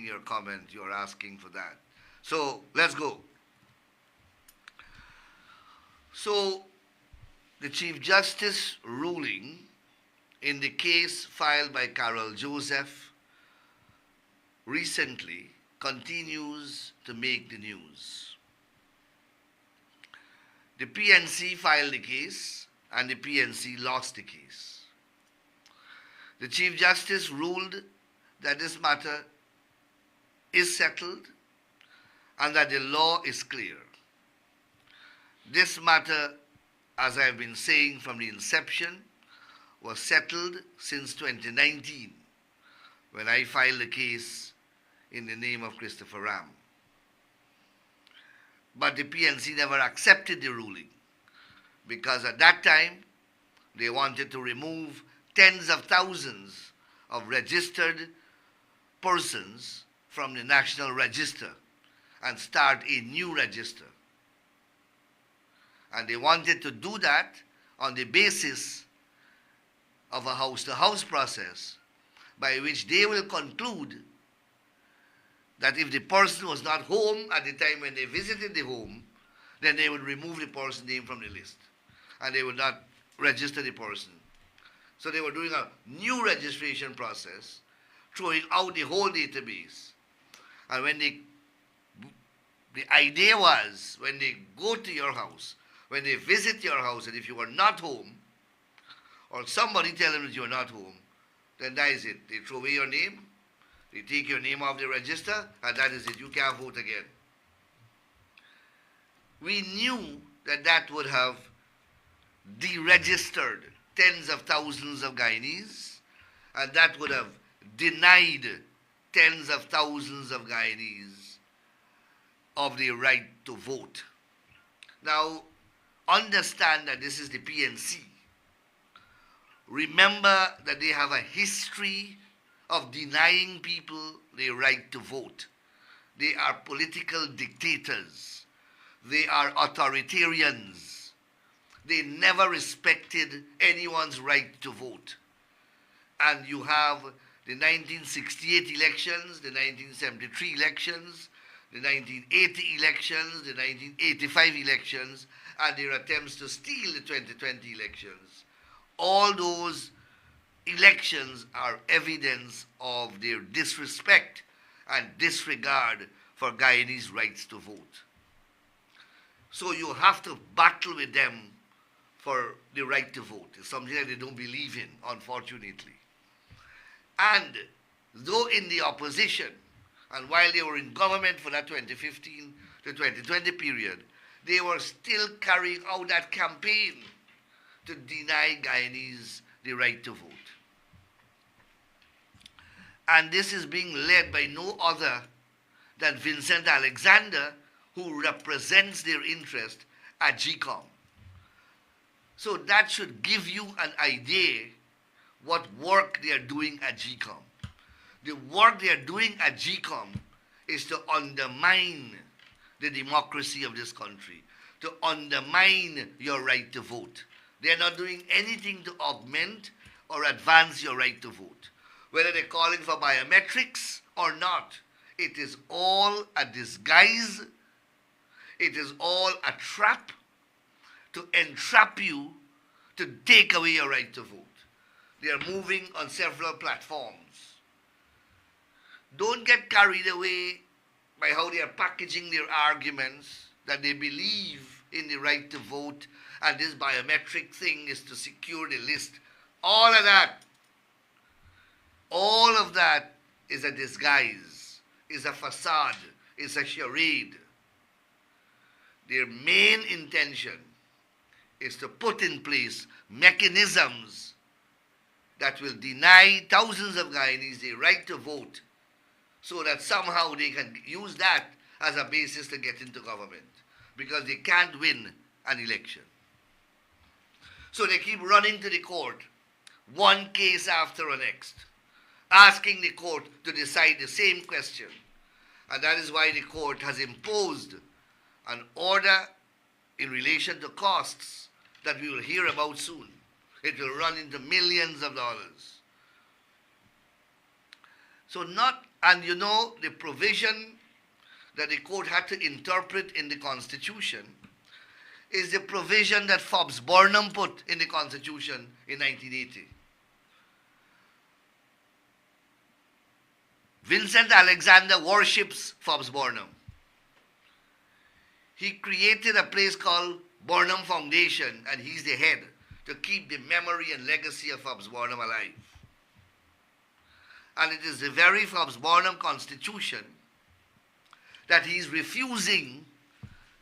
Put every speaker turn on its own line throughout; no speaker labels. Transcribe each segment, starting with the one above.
making your comment, you're asking for that. So let's go. So the Chief Justice ruling in the case filed by Carol Joseph recently continues to make the news. The PNC filed the case and the PNC lost the case. The Chief Justice ruled that this matter is settled and that the law is clear. This matter, as I've been saying from the inception, was settled since 2019 when I filed the case in the name of Christopher Ram. But the PNC never accepted the ruling because at that time they wanted to remove tens of thousands of registered persons from the National Register and start a new register. And they wanted to do that on the basis of a house-to-house process by which they will conclude that if the person was not home at the time when they visited the home, then they would remove the person's name from the list and they would not register the person. So they were doing a new registration process, throwing out the whole database. And when the idea was, when they go to your house, when they visit your house, and if you are not home, or somebody tell them that you are not home, then that is it. They throw away your name, they take your name off the register, and that is it. You can't vote again. We knew that that would have deregistered tens of thousands of Guyanese, and that would have denied tens of thousands of Guyanese of the right to vote. Now, understand that this is the PNC. Remember that they have a history of denying people their right to vote. They are political dictators. They are authoritarians. They never respected anyone's right to vote. And you have the 1968 elections, the 1973 elections, the 1980 elections, the 1985 elections, and their attempts to steal the 2020 elections. All those elections are evidence of their disrespect and disregard for Guyanese rights to vote. So you have to battle with them for the right to vote. It's something that they don't believe in, unfortunately. And though in the opposition, and while they were in government for that 2015 to 2020 period, they were still carrying out that campaign to deny Guyanese the right to vote. And this is being led by no other than Vincent Alexander, who represents their interest at GCOM. So that should give you an idea what work they are doing at GCOM. The work they are doing at GCOM is to undermine the democracy of this country, to undermine your right to vote. They are not doing anything to augment or advance your right to vote. Whether they're calling for biometrics or not, it is all a disguise. It is all a trap to entrap you to take away your right to vote. They are moving on several platforms. Don't get carried away by how they are packaging their arguments that they believe in the right to vote and this biometric thing is to secure the list. All of that is a disguise, is a facade, is a charade. Their main intention is to put in place mechanisms that will deny thousands of Guyanese the right to vote so that somehow they can use that as a basis to get into government because they can't win an election. So they keep running to the court, one case after the next, asking the court to decide the same question. And that is why the court has imposed an order in relation to costs that we will hear about soon. It will run into millions of dollars. So not And you know, the provision that the court had to interpret in the Constitution is the provision that Forbes Burnham put in the Constitution in 1980. Vincent Alexander worships Forbes Burnham. He created a place called Burnham Foundation, and he's the head to keep the memory and legacy of Forbes Burnham alive. And it is the very Forbes Burnham Constitution that he's refusing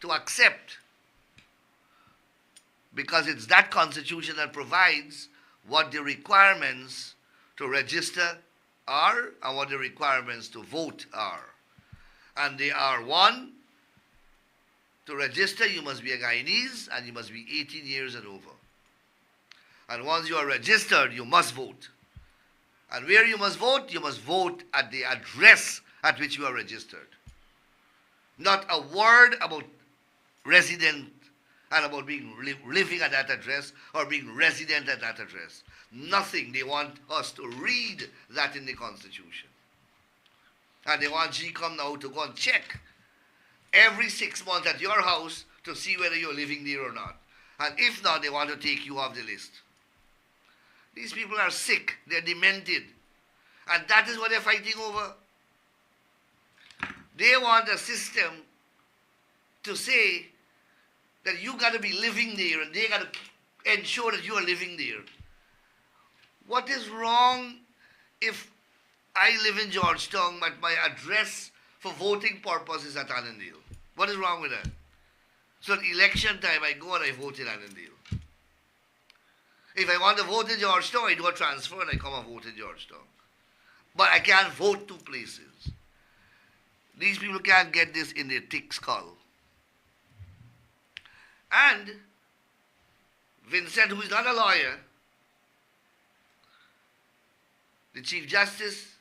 to accept, because it's that Constitution that provides what the requirements to register are and what the requirements to vote are. And they are: one, to register you must be a Guyanese and you must be 18 years and over. And once you are registered, you must vote. And where you must vote at the address at which you are registered. Not a word about resident and about being living at that address or being resident at that address. Nothing. They want us to read that in the Constitution. And they want GCOM now to go and check every 6 months at your house to see whether you're living there or not. And if not, they want to take you off the list. These people are sick. They're demented. And that is what they're fighting over. They want a system to say that you got to be living there and they got to ensure that you are living there. What is wrong if I live in Georgetown but my address for voting purposes is at Annandale? What is wrong with that? So at election time I go and I vote in Annandale. If I want to vote in Georgetown, I do a transfer and I come and vote in Georgetown. But I can't vote two places. These people can't get this in their thick skull. And Vincent, who is not a lawyer, the Chief Justice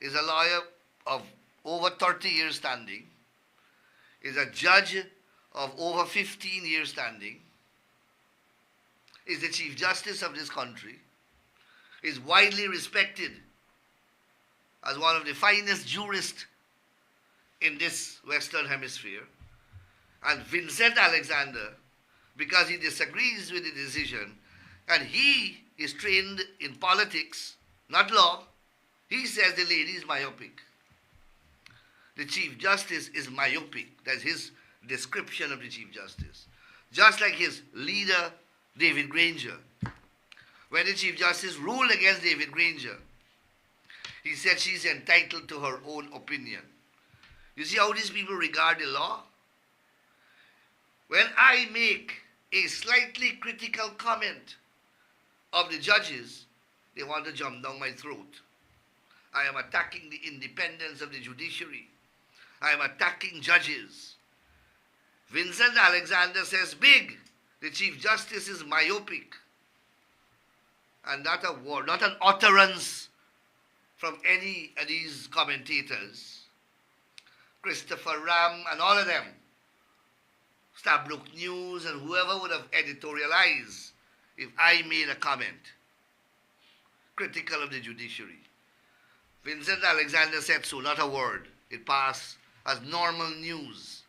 is a lawyer of over 30 years standing, is a judge of over 15 years standing, is the Chief Justice of this country, is widely respected as one of the finest jurists in this Western Hemisphere. And Vincent Alexander, because he disagrees with the decision, and he is trained in politics, not law, he says the lady is myopic. The Chief Justice is myopic. That's his description of the Chief Justice. Just like his leader, David Granger. When the Chief Justice ruled against David Granger, he said she's entitled to her own opinion. You see how these people regard the law? When I make a slightly critical comment of the judges, they want to jump down my throat. I am attacking the independence of the judiciary. I am attacking judges. Vincent Alexander says big, the Chief Justice is myopic. And not a word, not an utterance from any of these commentators. Christopher Ram and all of them, Stabrook News and whoever would have editorialized if I made a comment critical of the judiciary. Vincent Alexander said so, not a word. It passed as normal news.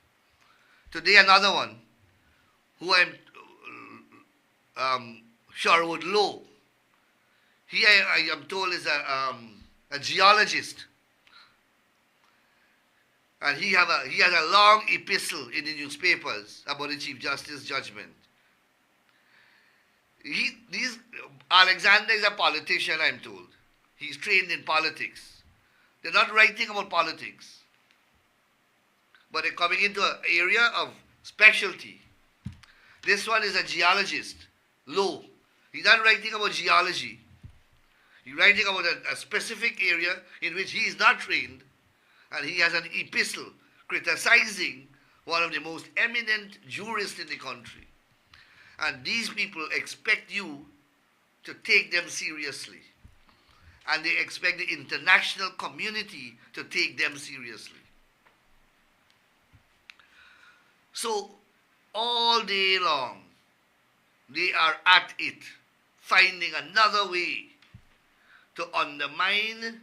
Today another one, who I'm Sherwood Lowe. He, I am told, is a geologist. And he has a long epistle in the newspapers about the Chief Justice judgment. Alexander is a politician, I'm told. He's trained in politics. They're not writing about politics, but they're coming into an area of specialty. This one is a geologist, Lowe. He's not writing about geology. He's writing about a specific area in which he is not trained, and he has an epistle criticizing one of the most eminent jurists in the country. And these people expect you to take them seriously. And they expect the international community to take them seriously. So, all day long, they are at it, finding another way to undermine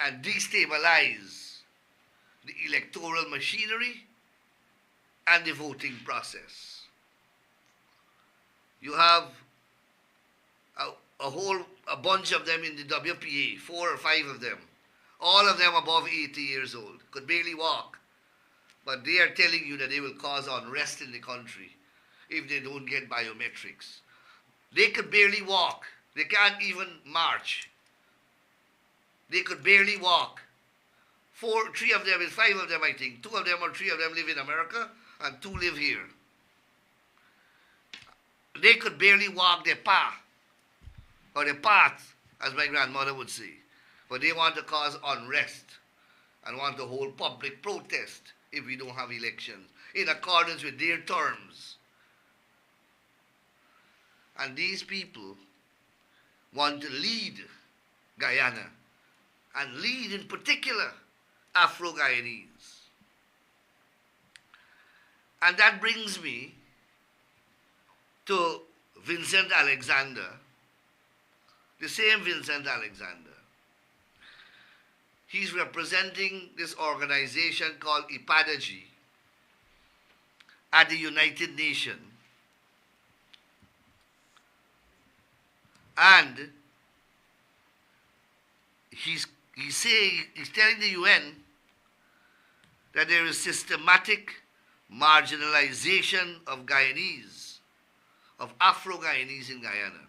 and destabilize the electoral machinery and the voting process. You have a bunch of them in the WPA, 4 or 5 of them, all of them above 80 years old, could barely walk. But they are telling you that they will cause unrest in the country if they don't get biometrics. They could barely walk. They can't even march. They could barely walk. 3 of them, 5 of them, I think. 2 of them or 3 of them live in America, and 2 live here. They could barely walk their path, or their path, as my grandmother would say. But they want to cause unrest and want to hold public protest if we don't have elections, in accordance with their terms. And these people want to lead Guyana, and lead in particular Afro-Guyanese. And that brings me to Vincent Alexander, the same Vincent Alexander. He's representing this organization called IPADAG at the United Nations. And he's telling the UN that there is systematic marginalization of Guyanese, of Afro-Guyanese in Guyana.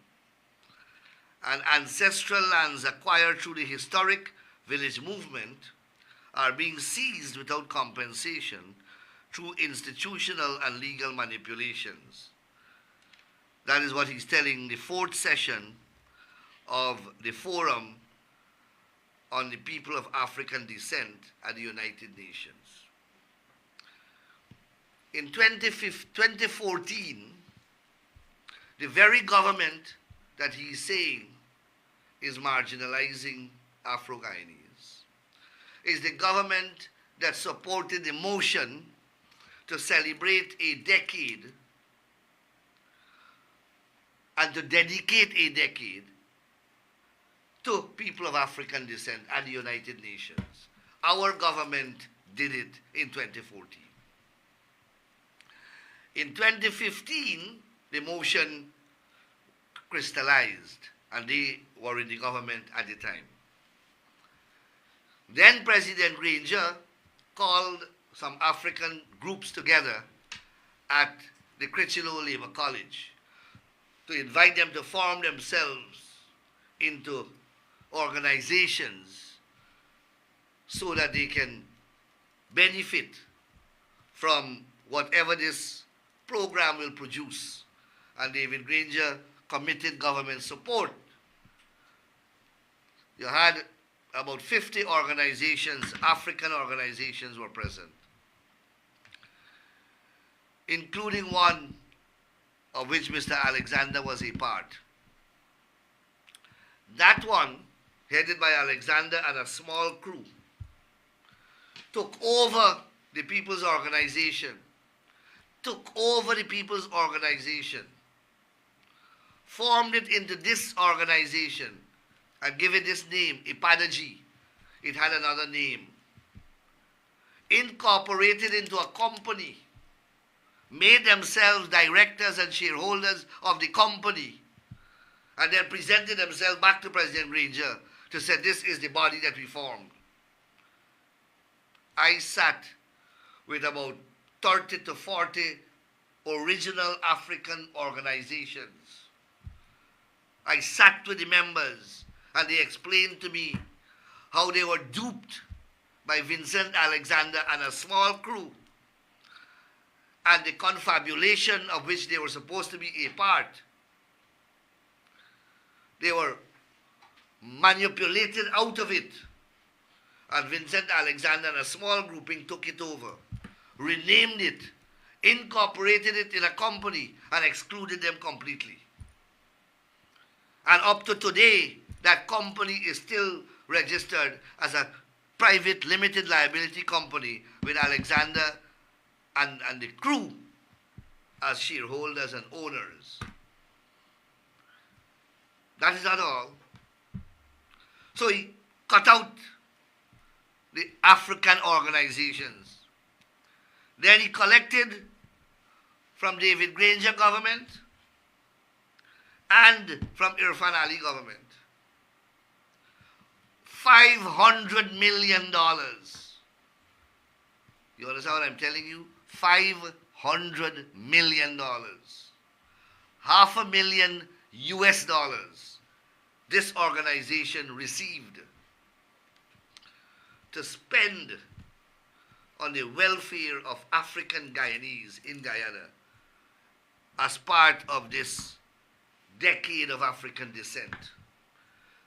And ancestral lands acquired through the historic village movement are being seized without compensation through institutional and legal manipulations. That is what he's telling the 4th session of the Forum on the People of African Descent at the United Nations. In 2014, the very government that he's saying is marginalizing Afro-Guyanese is the government that supported the motion to celebrate a decade and to dedicate a decade to people of African descent at the United Nations. Our government did it in 2014. In 2015, the motion crystallized, and they were in the government at the time. Then President Granger called some African groups together at the Critchlow Labour College to invite them to form themselves into organizations so that they can benefit from whatever this program will produce. And David Granger committed government support. You had about 50 organizations, African organizations were present, including one of which Mr. Alexander was a part. That one, headed by Alexander and a small crew, took over the People's Organization, formed it into this organization, and give it this name, IPADAG. It had another name. Incorporated into a company, made themselves directors and shareholders of the company, and then presented themselves back to President Granger to say, this is the body that we formed. I sat with about 30 to 40 original African organizations. I sat with the members, and they explained to me how they were duped by Vincent Alexander and a small crew, and the confabulation of which they were supposed to be a part. They were manipulated out of it, and Vincent Alexander and a small grouping took it over, renamed it, incorporated it in a company, and excluded them completely. And up to today, that company is still registered as a private limited liability company with Alexander and the crew as shareholders and owners. That is not all. So he cut out the African organizations. Then he collected from David Granger government and from Irfan Ali government $500 million. You understand what I'm telling you? $500 million. $500,000 US this organization received to spend on the welfare of African Guyanese in Guyana as part of this decade of African descent.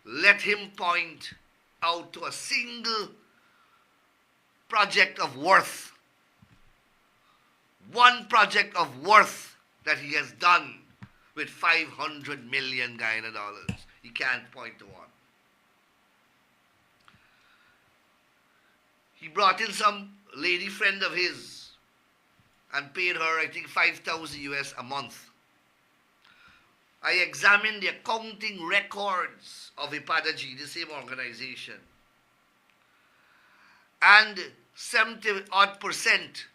Let him point out to a single project of worth, one project of worth that he has done with 500 million Guyana dollars. He can't point to one. He brought in some lady friend of his and paid her, I think, 5,000 US a month. I examined the accounting records of IPADAG, the same organization. And 70%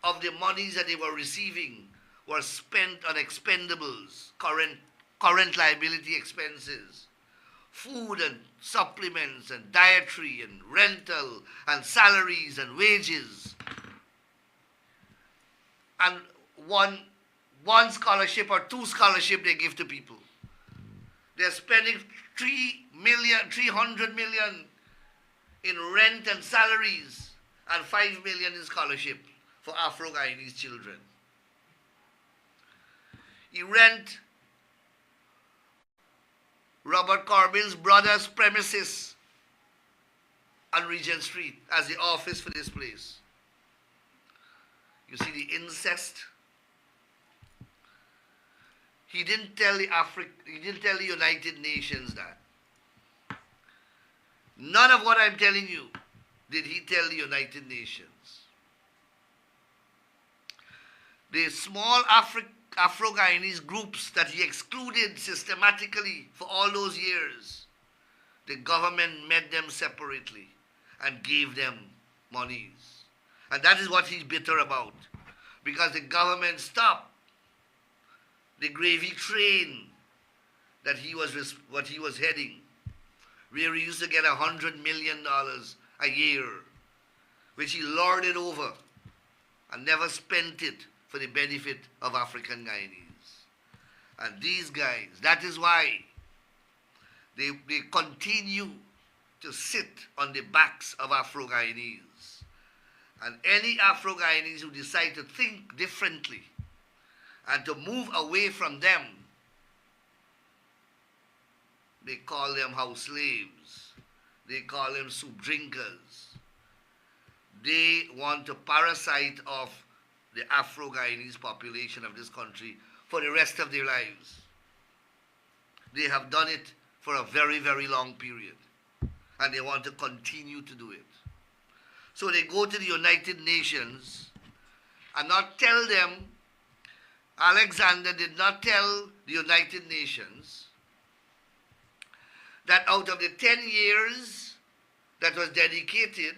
of the monies that they were receiving were spent on expendables, current liability expenses, food and supplements and dietary and rental and salaries and wages. And one scholarship or two scholarships they give to people. They're spending 300 million in rent and salaries and 5 million in scholarship for Afro-Guyanese children. He rent Robert Corbyn's brother's premises on Regent Street as the office for this place. You see the incest. He didn't tell the United Nations that. None of what I'm telling you did he tell the United Nations. The small Afro-Guyanese groups that he excluded systematically for all those years, the government met them separately and gave them monies. And that is what he's bitter about, because the government stopped the gravy train that he was heading, where he used to get $100 million a year, which he lorded over and never spent it for the benefit of African Guyanese. And these guys, that is why they continue to sit on the backs of Afro-Guyanese. And any Afro-Guyanese who decide to think differently and to move away from them, they call them house slaves. They call them soup drinkers. They want to parasite off the Afro-Guyanese population of this country for the rest of their lives. They have done it for a very, very long period, and they want to continue to do it. So they go to the United Nations and not tell them. Alexander did not tell the United Nations that out of the 10 years that was dedicated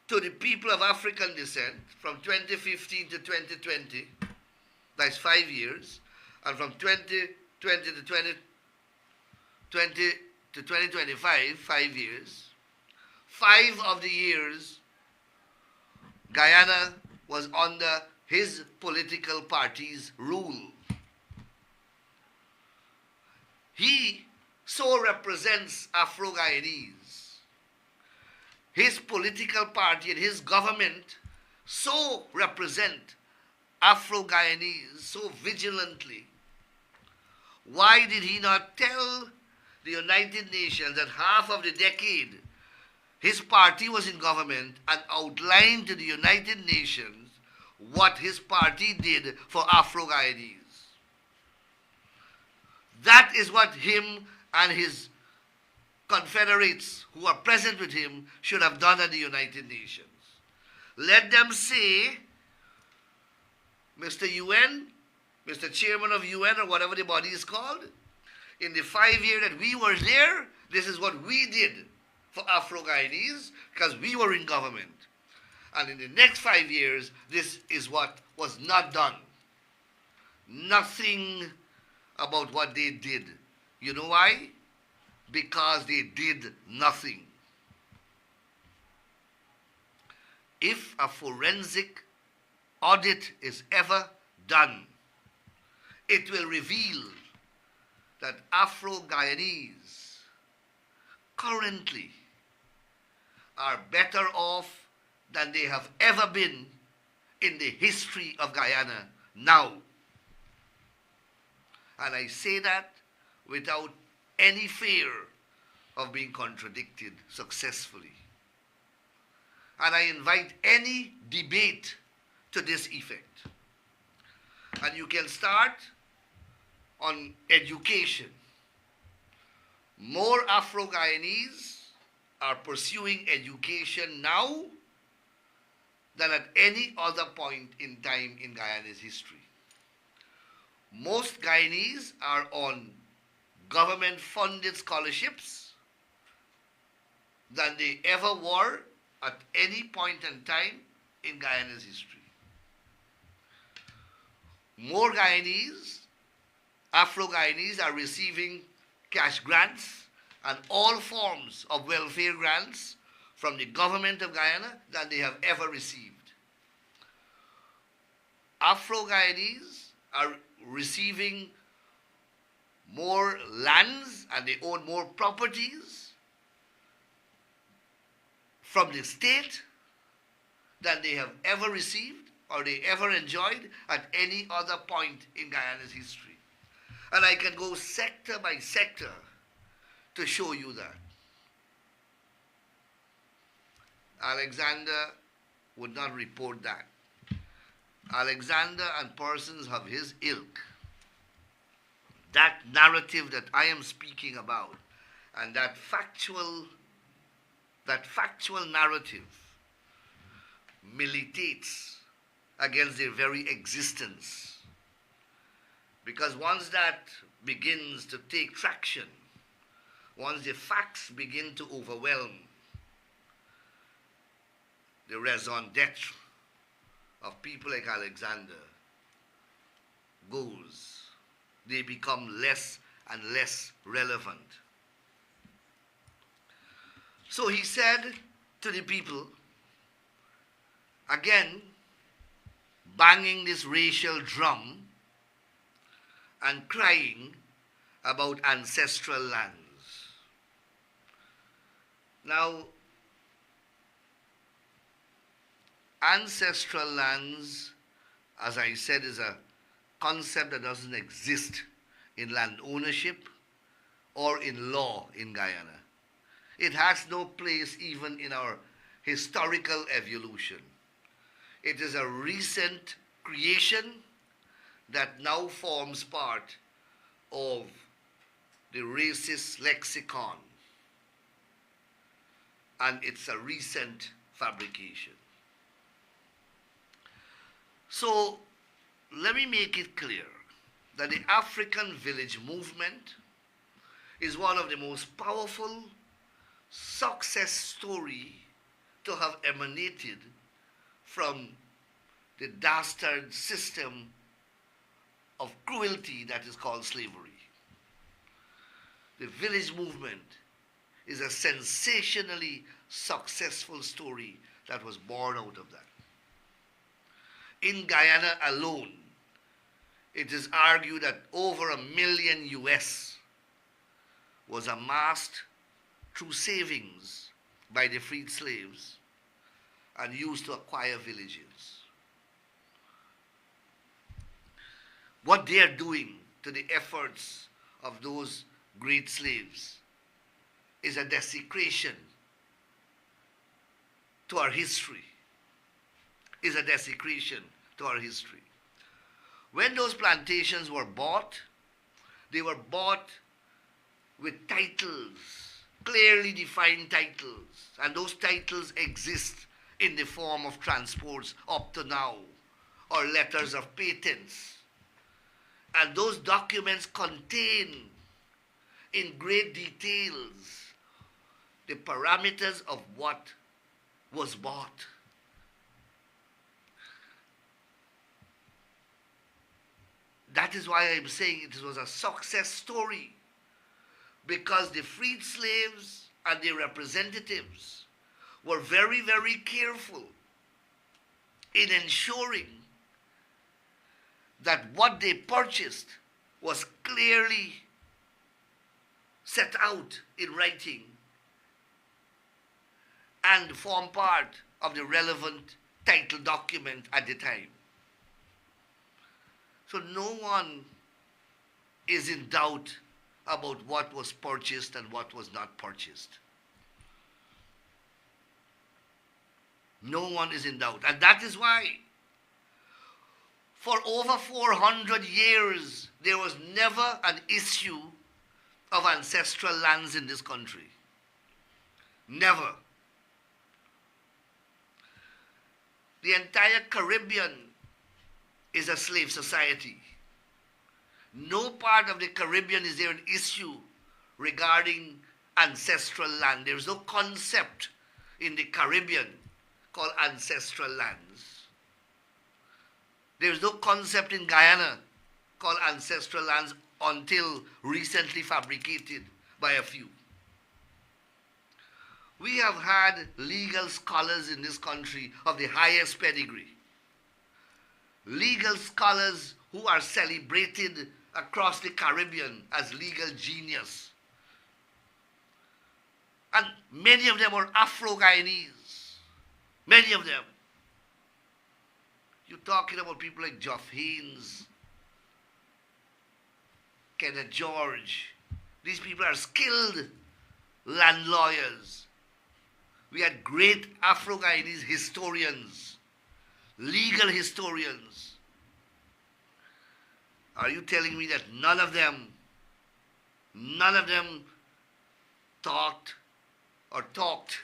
to the people of African descent from 2015 to 2020, that's 5 years, and from 2020 to 2025, 5 years, 5 of the years, Guyana was under his political party's rule. He so represents Afro-Guyanese. His political party and his government so represent Afro-Guyanese so vigilantly. Why did he not tell the United Nations that half of the decade his party was in government and outlined to the United Nations what his party did for Afro-Guyanese? That is what him and his confederates who are present with him should have done at the United Nations. Let them say, Mr. UN, Mr. Chairman of UN, or whatever the body is called, in the 5 years that we were there, This is what we did for Afro-Guyanese because we were in government. And in the next 5 years, this is what was not done. Nothing about what they did. You know why? Because they did nothing. If a forensic audit is ever done, it will reveal that Afro-Guyanese currently are better off than they have ever been in the history of Guyana now. And I say that without any fear of being contradicted successfully. And I invite any debate to this effect. And you can start on education. More Afro-Guyanese are pursuing education now than at any other point in time in Guyana's history. Most Guyanese are on government-funded scholarships than they ever were at any point in time in Guyana's history. More Guyanese, Afro-Guyanese, are receiving cash grants and all forms of welfare grants from the government of Guyana than they have ever received. Afro-Guyanese are receiving more lands and they own more properties from the state than they have ever received or they ever enjoyed at any other point in Guyana's history. And I can go sector by sector to show you that. Alexander would not report that. Alexander and persons of his ilk, that narrative that I am speaking about, and that factual narrative militates against their very existence. Because once that begins to take traction, once the facts begin to overwhelm, the raison d'etre of people like Alexander goes. They become less and less relevant. So he said to the people, again, banging this racial drum and crying about ancestral lands. Now, ancestral lands, as I said, is a concept that doesn't exist in land ownership or in law in Guyana. It has no place even in our historical evolution. It is a recent creation that now forms part of the racist lexicon. And it's a recent fabrication. So let me make it clear that the African village movement is one of the most powerful success story to have emanated from the dastard system of cruelty that is called slavery. The village movement is a sensationally successful story that was born out of that. In Guyana alone, it is argued that over $1 million US was amassed through savings by the freed slaves and used to acquire villages. What they are doing to the efforts of those great slaves is a desecration to our history, is a desecration to our history. When those plantations were bought, they were bought with titles, clearly defined titles, and those titles exist in the form of transports up to now, or letters of patents. And those documents contain in great details the parameters of what was bought. That is why I'm saying it was a success story, because the freed slaves and their representatives were very, very careful in ensuring that what they purchased was clearly set out in writing and form part of the relevant title document at the time. So no one is in doubt about what was purchased and what was not purchased. No one is in doubt. And that is why for over 400 years there was never an issue of ancestral lands in this country. Never. The entire Caribbean is a slave society. No part of the Caribbean is there an issue regarding ancestral land. There is no concept in the Caribbean called ancestral lands. There is no concept in Guyana called ancestral lands until recently fabricated by a few. We have had legal scholars in this country of the highest pedigree. Legal scholars who are celebrated across the Caribbean as legal genius. And many of them were Afro-Guyanese. Many of them. You're talking about people like Geoff Haynes, Kenneth George. These people are skilled land lawyers. We had great Afro-Guyanese historians, legal historians. Are you telling me that none of them thought or talked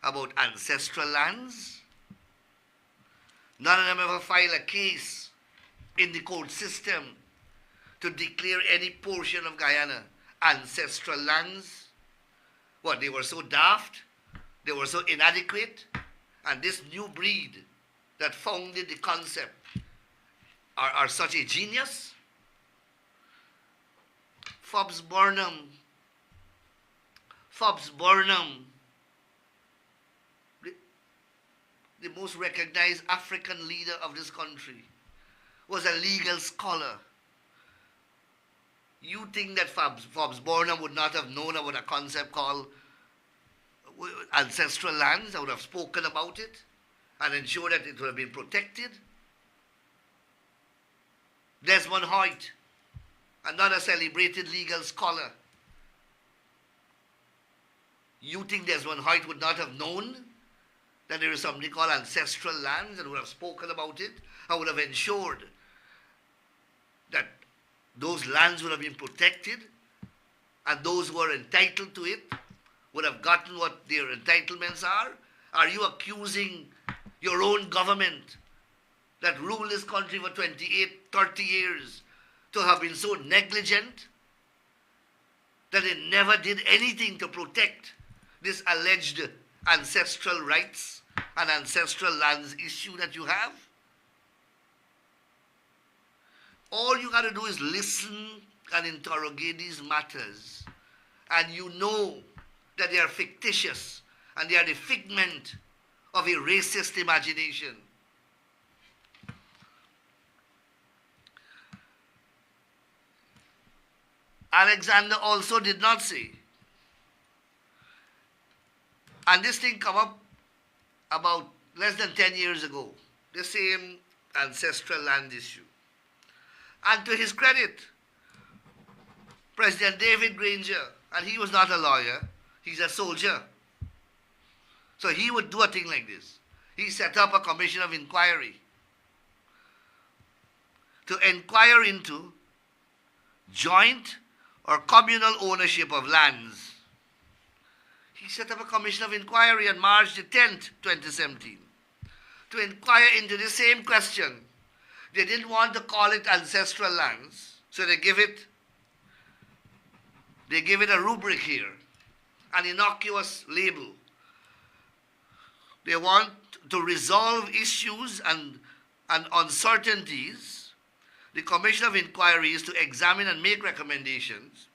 about ancestral lands? None of them ever filed a case in the court system to declare any portion of Guyana ancestral lands? What, they were so daft? They were so inadequate? And this new breed that founded the concept are such a genius? Forbes Burnham, the most recognized African leader of this country, was a legal scholar. You think that Forbes Burnham would not have known about a concept called ancestral lands? I would have spoken about it and ensured that it would have been protected. Desmond Hoyt, another celebrated legal scholar. You think Desmond Hoyt would not have known that there is something called ancestral lands and would have spoken about it and would have ensured that those lands would have been protected and those who are entitled to it would have gotten what their entitlements are? Are you accusing your own government that ruled this country for 28, 30 years to have been so negligent that it never did anything to protect this alleged ancestral rights and ancestral lands issue that you have? All you got to do is listen and interrogate these matters, and you know that they are fictitious and they are the figment of a racist imagination. Alexander also did not say, and this thing come up about less than 10 years ago, the same ancestral land issue. And to his credit, President David Granger, and he was not a lawyer, he's a soldier. So he would do a thing like this. He set up a commission of inquiry to inquire into joint or communal ownership of lands. He set up a commission of inquiry on March the 10th, 2017, to inquire into the same question. They didn't want to call it ancestral lands, so they give it They give it a rubric here, an innocuous label. They want to resolve issues and uncertainties. The Commission of Inquiry is to examine and make recommendations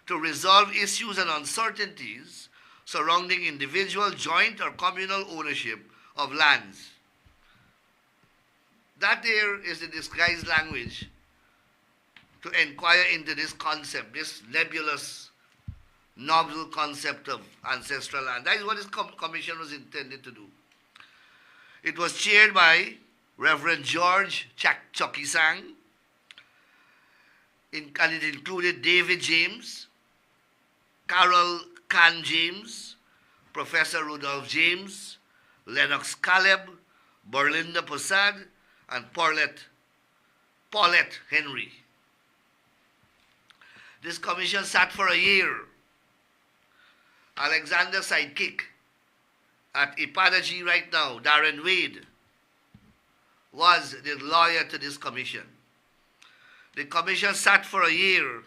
to resolve issues and uncertainties surrounding individual, joint, or communal ownership of lands. That there is the disguised language to inquire into this concept, this nebulous, novel concept of ancestral land. That is what this commission was intended to do. It was chaired by Reverend George Chokisang, and it included David James, Carol Can James, Professor Rudolph James, Lennox Caleb, Berlinda Posad, and Paulette Henry. This commission sat for a year. Alexander's sidekick at Ipadaji right now, Darren Wade, was the lawyer to this commission. The commission sat for a year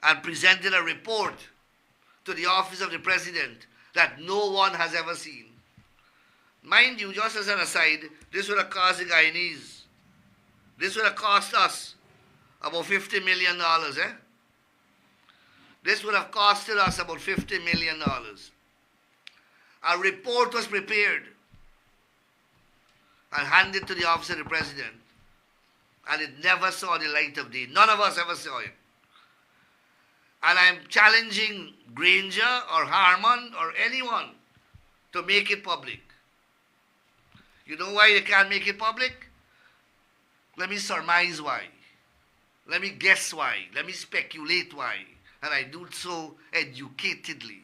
and presented a report to the office of the president that no one has ever seen. Mind you, just as an aside, this would have cost the Guyanese, this would have cost us about $50 million, This would have costed us about $50 million. A report was prepared and handed to the office of the president, and it never saw the light of day. None of us ever saw it. And I'm challenging Granger or Harmon or anyone to make it public. You know why they can't make it public? Let me surmise why. Let me guess why. Let me speculate why. And I do so educatedly.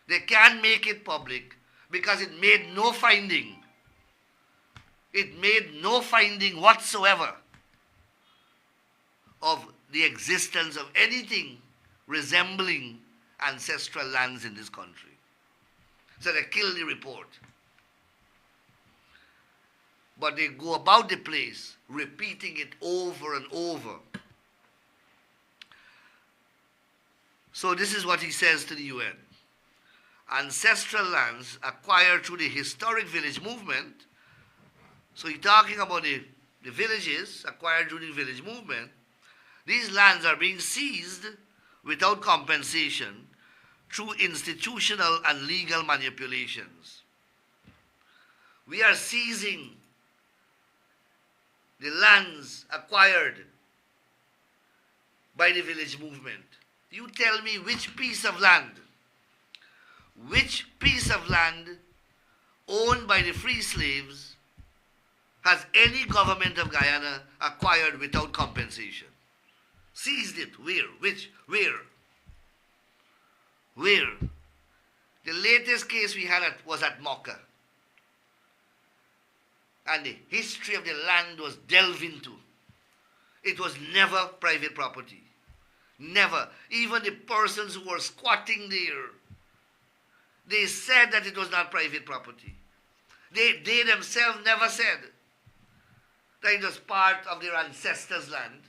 They can't make it public because it made no finding. It made no finding whatsoever of the existence of anything resembling ancestral lands in this country. So they killed the report. But they go about the place repeating it over and over. So this is what he says to the UN. Ancestral lands acquired through the historic village movement. So he's talking about the villages acquired through the village movement. These lands are being seized without compensation through institutional and legal manipulations. We are seizing the lands acquired by the village movement. You tell me which piece of land owned by the free slaves has any government of Guyana acquired without compensation? Seized it. Where? Which? Where? Where? The latest case we had was at Mocha. And the history of the land was delved into. It was never private property. Never. Even the persons who were squatting there, they said that it was not private property. They themselves never said that it was part of their ancestors' land.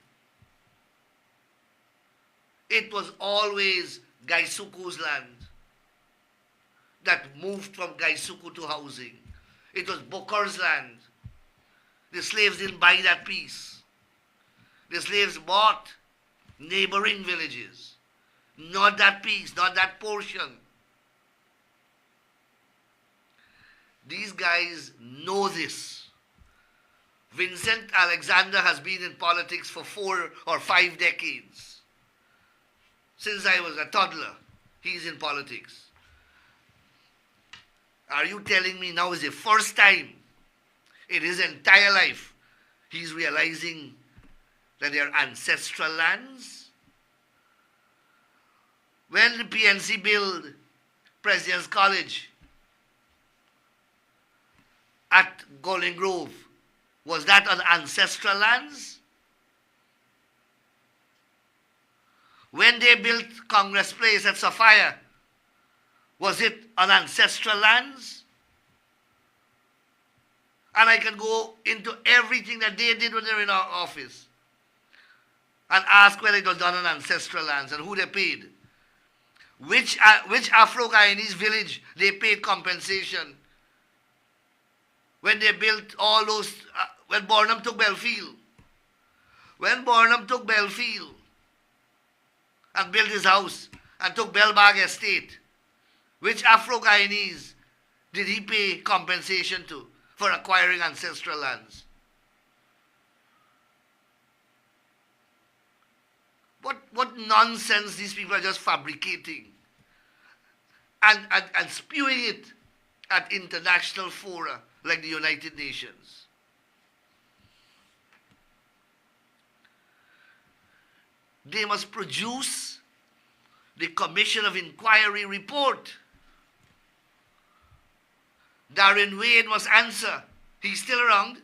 It was always Gaisuku's land that moved from Gaisuku to housing. It was Bokar's land. The slaves didn't buy that piece. The slaves bought neighboring villages. Not that piece, not that portion. These guys know this. Vincent Alexander has been in politics for 4 or 5 decades. Since I was a toddler, he's in politics. Are you telling me now is the first time in his entire life he's realizing that they are ancestral lands? When the PNC built President's College at Golden Grove, was that on ancestral lands? When they built Congress Place at Sophia, was it on ancestral lands? And I can go into everything that they did when they were in our office. and ask whether it was done on ancestral lands and who they paid. Which Afro-Guyanese village they paid compensation when they built all those, when Burnham took Belfield. When Burnham took Belfield and built his house and took Belbag Estate, which Afro-Guyanese did he pay compensation to for acquiring ancestral lands? What nonsense these people are just fabricating and spewing it at international fora like the United Nations. They must produce the Commission of Inquiry report. Darren Wade must answer. He's still around.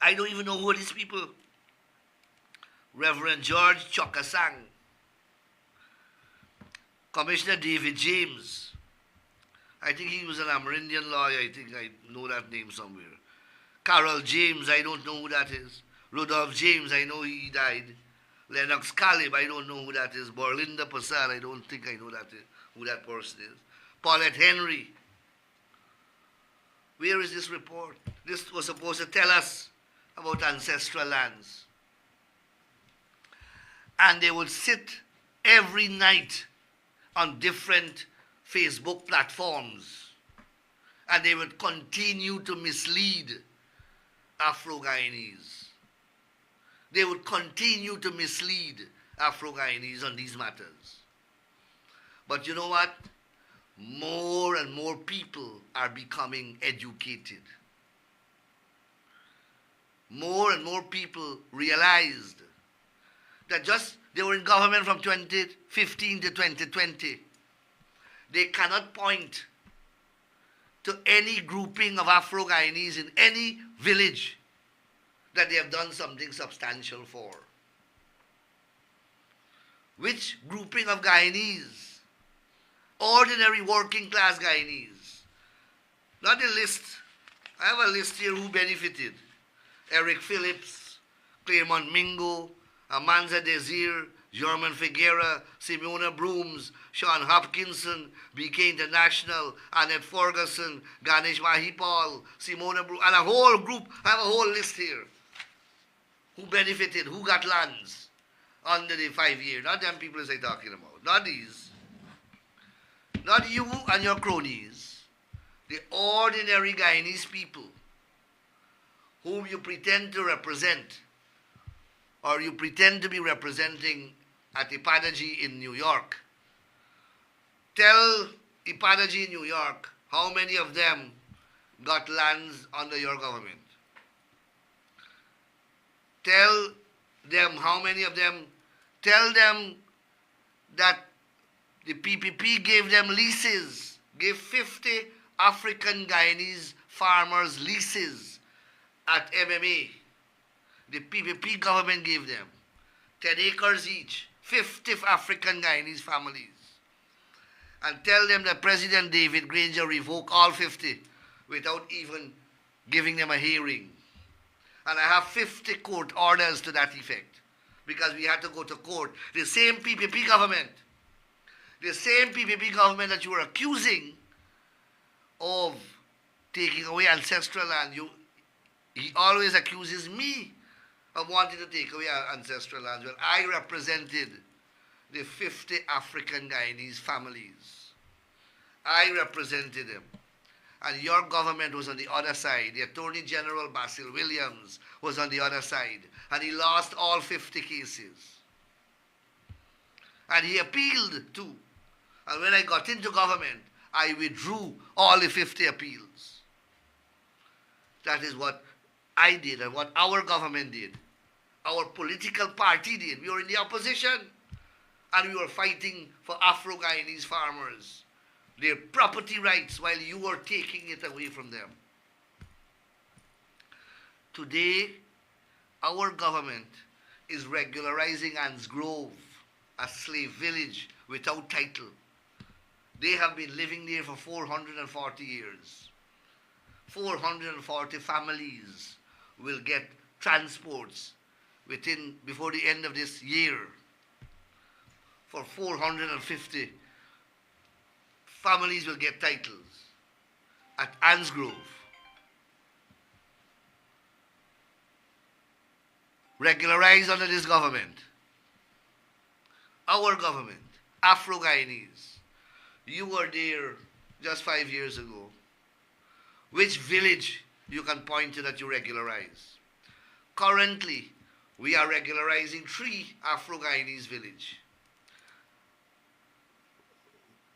I don't even know who are these people. Reverend George Chokasang, Commissioner David James. I think he was an Amerindian lawyer. I think I know that name somewhere. Carol James, I don't know who that is. Rudolph James, I know he died. Lennox Caleb, I don't know who that is. Borlinda Passal, I don't think I know who that person is. Paulette Henry. Where is this report? This was supposed to tell us about ancestral lands. And they would sit every night on different Facebook platforms. And they would continue to mislead Afro-Guyanese. They would continue to mislead Afro-Guyanese on these matters. But you know what? More and more people are becoming educated. More and more people realized that just they were in government from 2015 to 2020. They cannot point to any grouping of Afro-Guyanese in any village that they have done something substantial for. Which grouping of Guyanese? Ordinary working class Guyanese. Not a list. I have a list here who benefited. Eric Phillips, Claremont Mingo, Amanza Desir, German Figuera, Simona Brooms, Sean Hopkinson, BK International, Annette Ferguson, Ganesh Mahipal, Simona Brooms, and a whole group. I have a whole list here. Who benefited, who got lands under the 5 years. Not them people as I'm talking about. Not these. Not you and your cronies. The ordinary Guyanese people whom you pretend to represent, or you pretend to be representing at Ipadaji in New York. Tell Ipadaji in New York how many of them got lands under your government. Tell them how many of them, tell them that the PPP gave them leases, gave 50 African Guyanese farmers leases at MMA. The PPP government gave them 10 acres each, 50 African Guyanese families. And tell them that President David Granger revoked all 50 without even giving them a hearing. And I have 50 court orders to that effect because we had to go to court. The same PPP government that you were accusing of taking away ancestral land, he always accuses me of wanting to take away our ancestral lands. Well, I represented the 50 African Guyanese families. I represented them. And your government was on the other side. The Attorney General Basil Williams was on the other side. And he lost all 50 cases. And he appealed too. And when I got into government, I withdrew all the 50 appeals. That is what I did and what our government did. Our political party did. We were in the opposition. And we were fighting for Afro-Guyanese farmers, their property rights, while you were taking it away from them. Today, our government is regularizing Anne's Grove, a slave village without title. They have been living there for 440 years. 440 families will get transports before the end of this year for 450 families will get titles at Ansgrove. Regularized under this government. Our government, Afro-Guyanese. You were there just 5 years ago. Which village you can point to that you regularize? Currently, we are regularizing 3 Afro-Guyanese villages.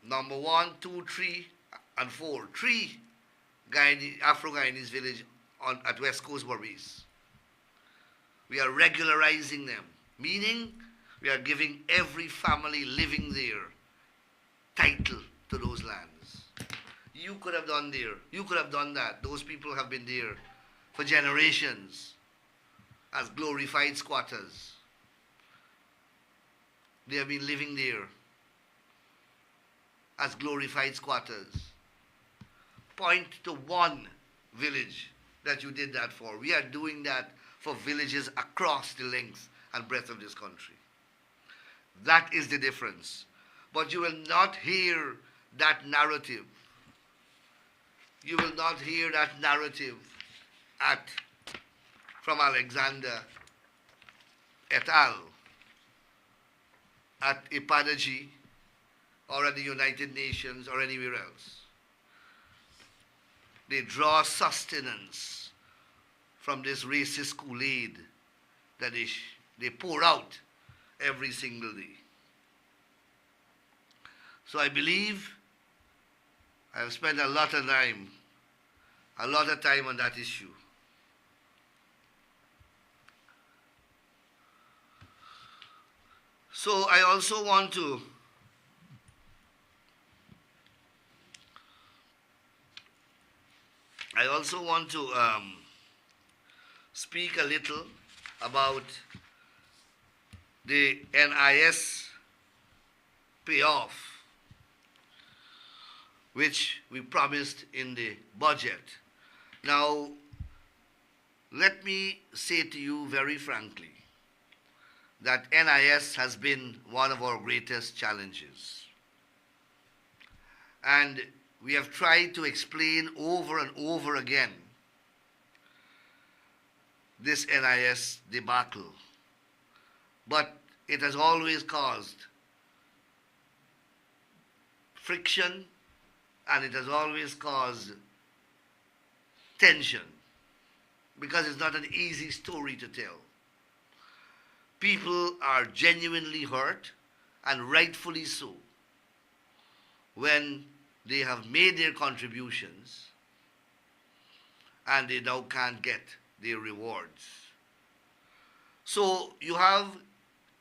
Number 1, 2, 3, and 4. 3 Afro-Guyanese villages at West Coast Base. We are regularizing them, meaning we are giving every family living there title to those lands. You could have done there. You could have done that. Those people have been there for generations as glorified squatters. They have been living there as glorified squatters. Point to one village that you did that for. We are doing that for villages across the length and breadth of this country. That is the difference. But you will not hear that narrative. You will not hear that narrative from Alexander et al. At Ipadaji or at the United Nations or anywhere else. They draw sustenance from this racist Kool-Aid that they pour out every single day. So I believe I have spent a lot of time on that issue. So I also want to speak a little about the NIS payoff, which we promised in the budget. Now, let me say to you very frankly that NIS has been one of our greatest challenges. And we have tried to explain over and over again this NIS debacle. But it has always caused friction and it has always caused tension because it's not an easy story to tell. People are genuinely hurt, and rightfully so, when they have made their contributions and they now can't get their rewards. So you have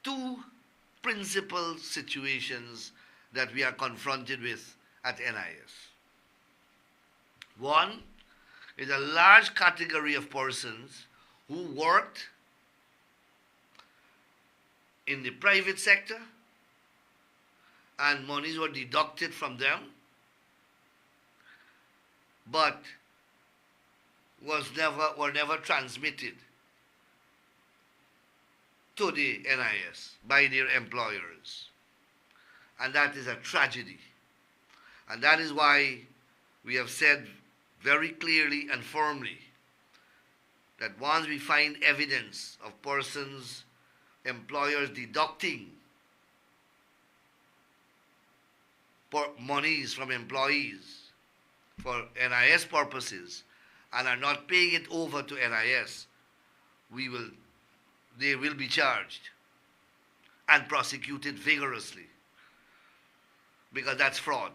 2 principal situations that we are confronted with at NIS. One is a large category of persons who worked in the private sector and monies were deducted from them, but were never transmitted to the NIS by their employers. And that is a tragedy. And that is why we have said very clearly and firmly that once we find evidence of persons, employers deducting monies from employees for NIS purposes and are not paying it over to NIS, they will be charged and prosecuted vigorously, because that's fraud.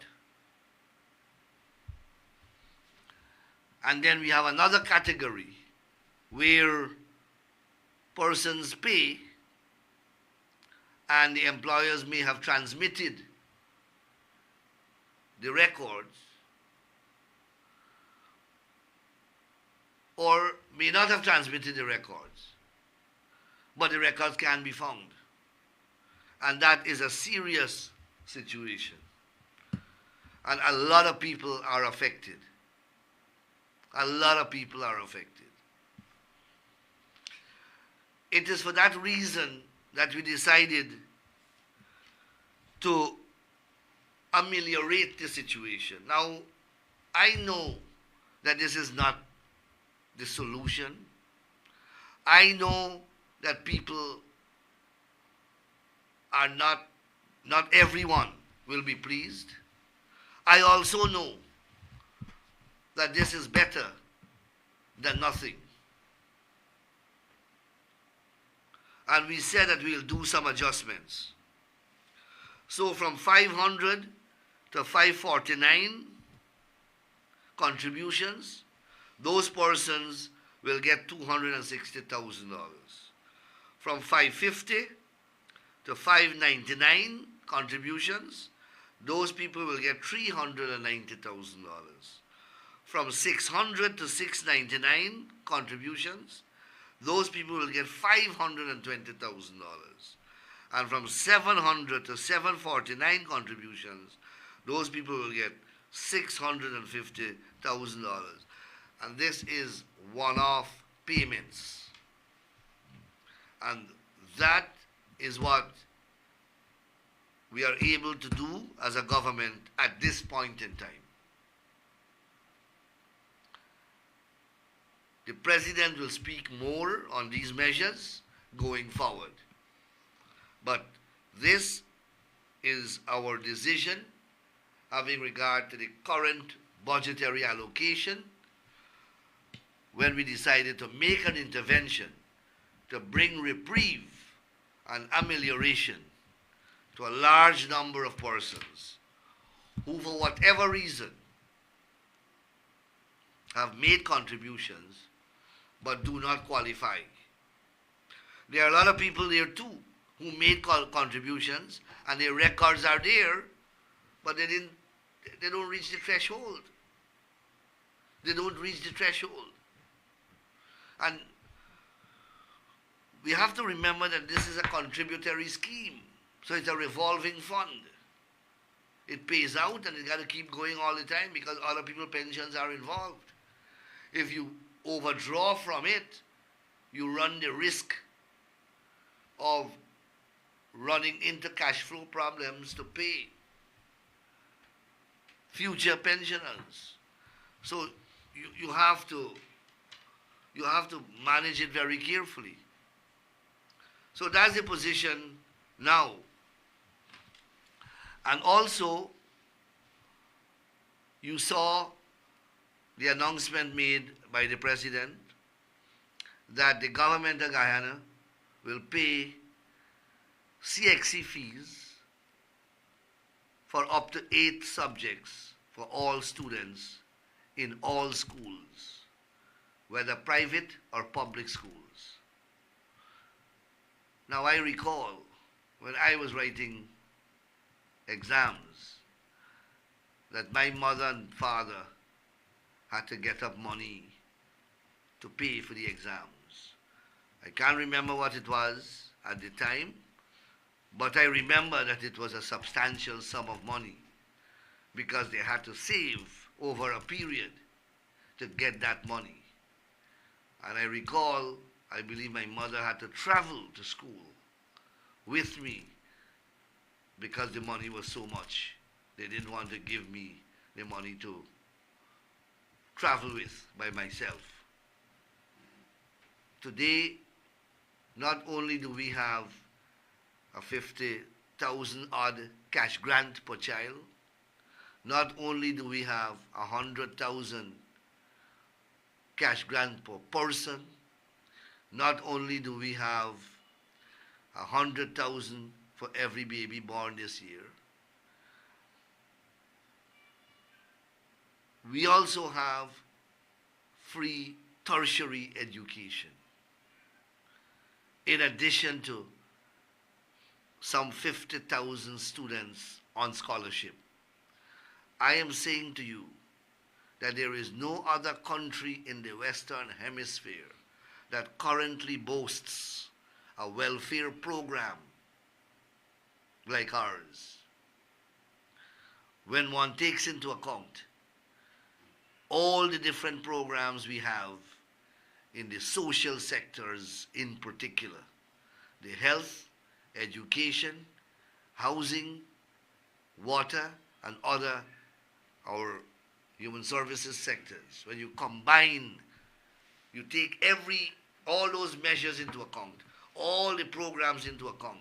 And then we have another category where persons pay and the employers may have transmitted the records or may not have transmitted the records, but the records can be found. And that is a serious situation. And a lot of people are affected. A lot of people are affected. it is for that reason that we decided to ameliorate the situation. Now, I know that this is not the solution. I know that people are not everyone will be pleased. I also know that this is better than nothing. And we said that we'll do some adjustments. So from 500 to 549 contributions, those persons will get $260,000. From 550 to 599 contributions, those people will get $390,000. From 600 to 699 contributions, those people will get $520,000. And from 700 to 749 contributions, those people will get $650,000. And this is one-off payments. And that is what we are able to do as a government at this point in time. The President will speak more on these measures going forward. But this is our decision having regard to the current budgetary allocation when we decided to make an intervention to bring reprieve and amelioration to a large number of persons who, for whatever reason, have made contributions but do not qualify. There are a lot of people there too who made contributions and their records are there, but they don't reach the threshold. They don't reach the threshold. And we have to remember that this is a contributory scheme. So it's a revolving fund. It pays out and it's got to keep going all the time because other people's pensions are involved. If you overdraw from it, you run the risk of running into cash flow problems to pay future pensioners. So you have to manage it very carefully. So that's the position now. And also, you saw the announcement made by the President that the government of Guyana will pay CXC fees for up to 8 subjects for all students in all schools, whether private or public schools. Now I recall when I was writing exams that my mother and father had to get up money to pay for the exams. I can't remember what it was at the time, but I remember that it was a substantial sum of money because they had to save over a period to get that money. And I recall, I believe my mother had to travel to school with me because the money was so much. They didn't want to give me the money to travel with by myself. Today, not only do we have a 50,000 odd cash grant per child, not only do we have 100,000 cash grant per person, not only do we have 100,000 for every baby born this year, we also have free tertiary education. In addition to some 50,000 students on scholarship. I am saying to you that there is no other country in the Western Hemisphere that currently boasts a welfare program like ours. When one takes into account all the different programs we have in the social sectors in particular, the health, education, housing, water, and other our human services sectors. When you combine, you take all those measures into account, all the programs into account,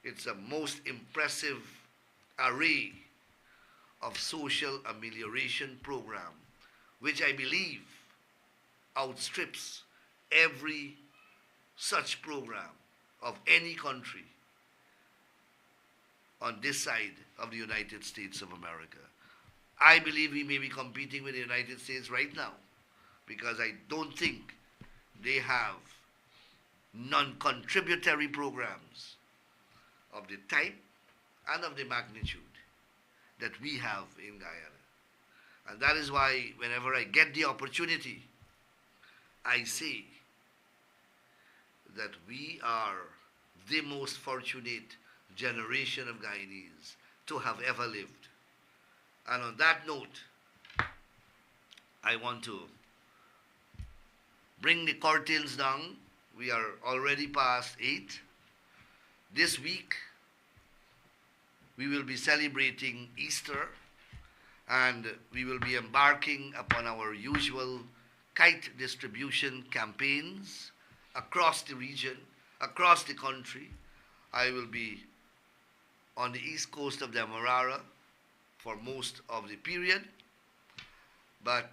it's a most impressive array of social amelioration program, which I believe outstrips every such program of any country on this side of the United States of America. I believe we may be competing with the United States right now because I don't think they have non-contributory programs of the type and of the magnitude that we have in Guyana. And that is why whenever I get the opportunity, I say that we are the most fortunate generation of Guyanese to have ever lived. And on that note, I want to bring the curtains down. We are already past 8. This week, we will be celebrating Easter, and we will be embarking upon our usual kite distribution campaigns across the region, across the country. I will be on the east coast of Demerara for most of the period, but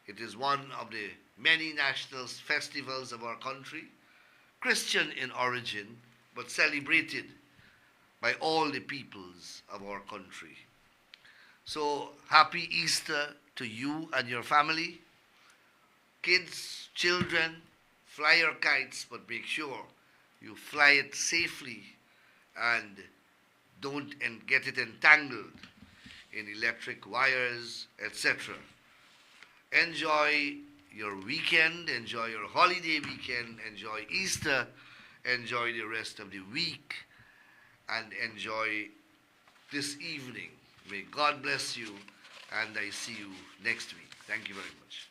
it is one of the many national festivals of our country, Christian in origin, but celebrated by all the peoples of our country. So happy Easter to you and your family. Kids, children, fly your kites, but make sure you fly it safely and don't get it entangled in electric wires, etc. Enjoy your weekend, enjoy your holiday weekend, enjoy Easter, enjoy the rest of the week, and enjoy this evening. May God bless you, and I see you next week. Thank you very much.